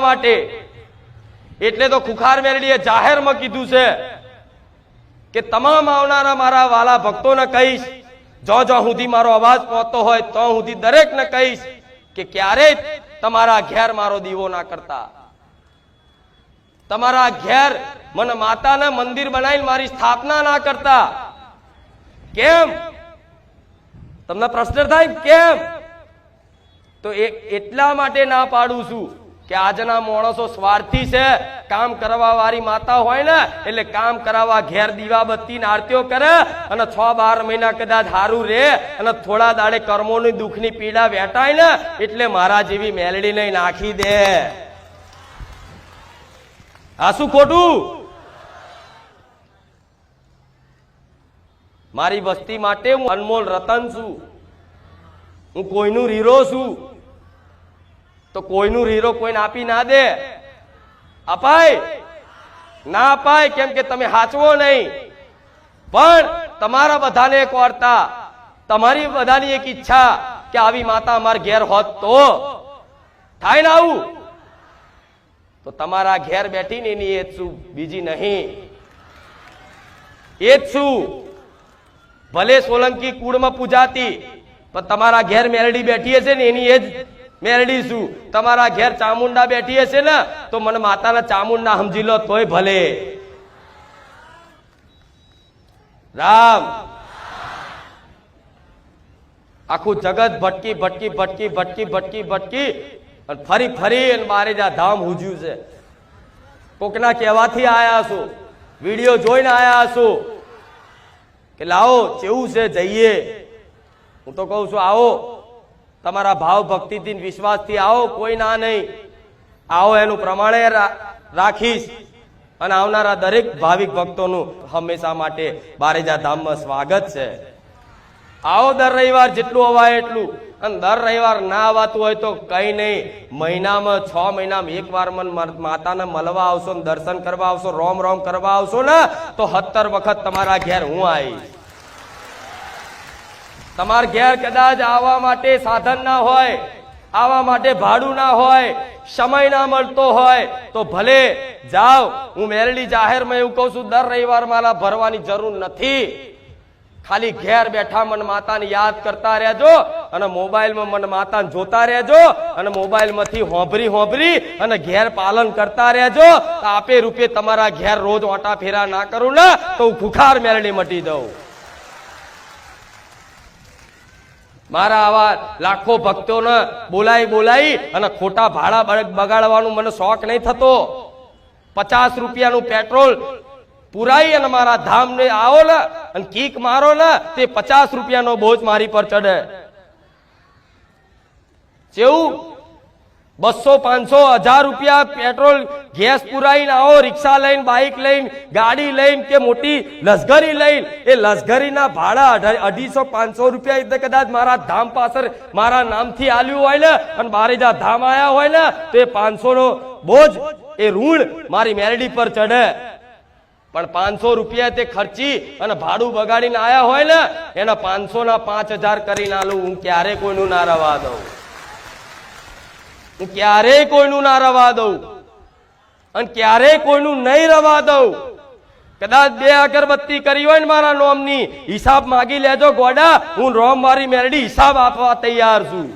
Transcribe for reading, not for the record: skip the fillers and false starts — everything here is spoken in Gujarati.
માટે એટલે તો ખુખાર મેલડીએ જાહેરમાં કીધું છે કે તમામ આવનારા મારા વાલા ભક્તોને કહીશ, જો સુધી મારો અવાજ પહોંચતો હોય તો સુધી દરેકને કહીશ કે ક્યારેય તમારા ઘેર મારો દીવો ના કરતા, તમારા ઘેર મને માતાના મંદિર બનાવીને મારી સ્થાપના ના કરતા. કેમ? તમને પ્રશ્ન થાય કેમ? તો એટલા માટે ના પાડું છું કે આજના માણસો સ્વાર્થી છે. કામ કરવા વાળી માતા હોય ને એટલે કામ કરાવવા ઘેર દીવાબત્તી આરતીઓ કરે અને 6-12 મહિના કદાચ હારું રે અને થોડા દાડે કર્મોની દુઃખની પીડા વેટાય ને એટલે મારા જેવી મેલડી નહીં નાખી દે. આ શું ખોટું? મારી વસ્તી માટે હું અનમોલ રતન છું, હું કોઈનું હીરો છું. તો કોઈનું હીરો કોઈને આપી ના દે. અપાય ના અપાય, કેમ કે તમે હાચવો નહીં. પણ તમારા બધાને એક વાર્તા, તમારી બધાની એક ઈચ્છા કે આવી માતા અમારા ઘેર હોત તો થાય ને આવું. તો તમારા ઘેર બેઠીને એની એ જ શું, બીજી નહીં. એ જ શું, ભલે સોલંકી કુળમાં પૂજાતી પણ તમારા ઘેર મેલડી બેઠી હશે ને એની એ જ મેલડી શું. તમારા ઘેર ચામુંડા બેઠી હશે ને તો મને માતાના ચામુંડા સમજી લો તોય ભલે. રામ. આખું જગત ભટકી ભટકી ભટકી ભટકી ભટકી ભટકી અને ફરી ફરી અને મારે જ્યાં ધામ હુજ્યું છે. કોકના કહેવાથી આયા છું, વિડીયો જોઈને આયા છું કે લાવો કેવું છે જઈએ. હું તો કહું છું આવો, તમારા ભાવ ભક્તિથી વિશ્વાસથી આવો, કોઈ ના નહીં. આવો એનું પ્રમાણે રાખીશ અને આવનારા દરેક ભાવિક ભક્તોનું હંમેશા માટે બારેજા ધામમાં સ્વાગત છે. આવો દર રવિવાર જેટલું અવાય એટલું. અને દર રવિવાર ના આવતું હોય તો કઈ નહીં, મહિનામાં 6 મહિનામાં એક વાર માતાને મળવા આવશો, દર્શન કરવા આવશો, રોમ રોમ કરવા આવશો ને તો 17 વખત તમારા ઘેર હું આવીશ. તમારા ઘેર કદાચ આવવા માટે સાધન ના હોય, આવવા માટે ભાડું ના હોય, સમય ના મળતો હોય તો ભલે જાઓ. હું મેલડી જાહેરમાં એવું કહું છું, દર રવિવાર મારા ભરવાની જરૂર નથી. ખાલી ઘેર બેઠા મન માતાને યાદ કરતા રહેજો અને મોબાઈલમાં મન માતાને જોતા રહેજો અને મોબાઈલમાંથી હોંભરી અને ઘેર પાલન કરતા રહેજો. તો આપે રૂપે તમારા ઘેર રોજ ઓટા ફેરા ના કરું ને તો હું ખુખાર મેલડી મટી દઉં. મારા આવા લાખો ભક્તોને બોલાઈ અને ખોટા ભાડા બગાડવાનું મને શોખ નહીં થતો. 50 રૂપિયાનું પેટ્રોલ પુરાઈ અને મારા ધામ ને આવો ને અને કીક મારો ને તે 50 રૂપિયાનો બોજ મારી પર ચડે. જેવું 200, 500, 1000 રૂપિયા પેટ્રોલ ગેસ પુરાઈને આવો, રિક્ષા લઈને, બાઇક લઈને, ગાડી લઈને કે મોટી લશ્કરી લઈને, એ લશ્કરીના ભાડા 250, 500 રૂપિયા એટલે કદાચ મારા ધામ પાછળ મારા નામથી આલ્યું હોય ને અને બારેજા ધામ આયા હોય ને તો એ 500 નો બોજ, એ ઋણ મારી મેલડી પર ચડે. પણ 500 રૂપિયા તે ખર્ચી અને ભાડું બગાડીને આયા હોય ને એના 500 ના 5000 કરીને આલું. હું ક્યારે કોઈનું ના રવા દઉં, હું ક્યારેય કોઈનું ના રવા દઉં અને ક્યારેય કોઈનું નહીં રવા દઉં. કદાચ 2 અગરબત્તી કરી હોય ને મારા નોમની, હિસાબ માગી લેજો ગોડા. હું રોમ મારી મેલડી હિસાબ આપવા તૈયાર છું.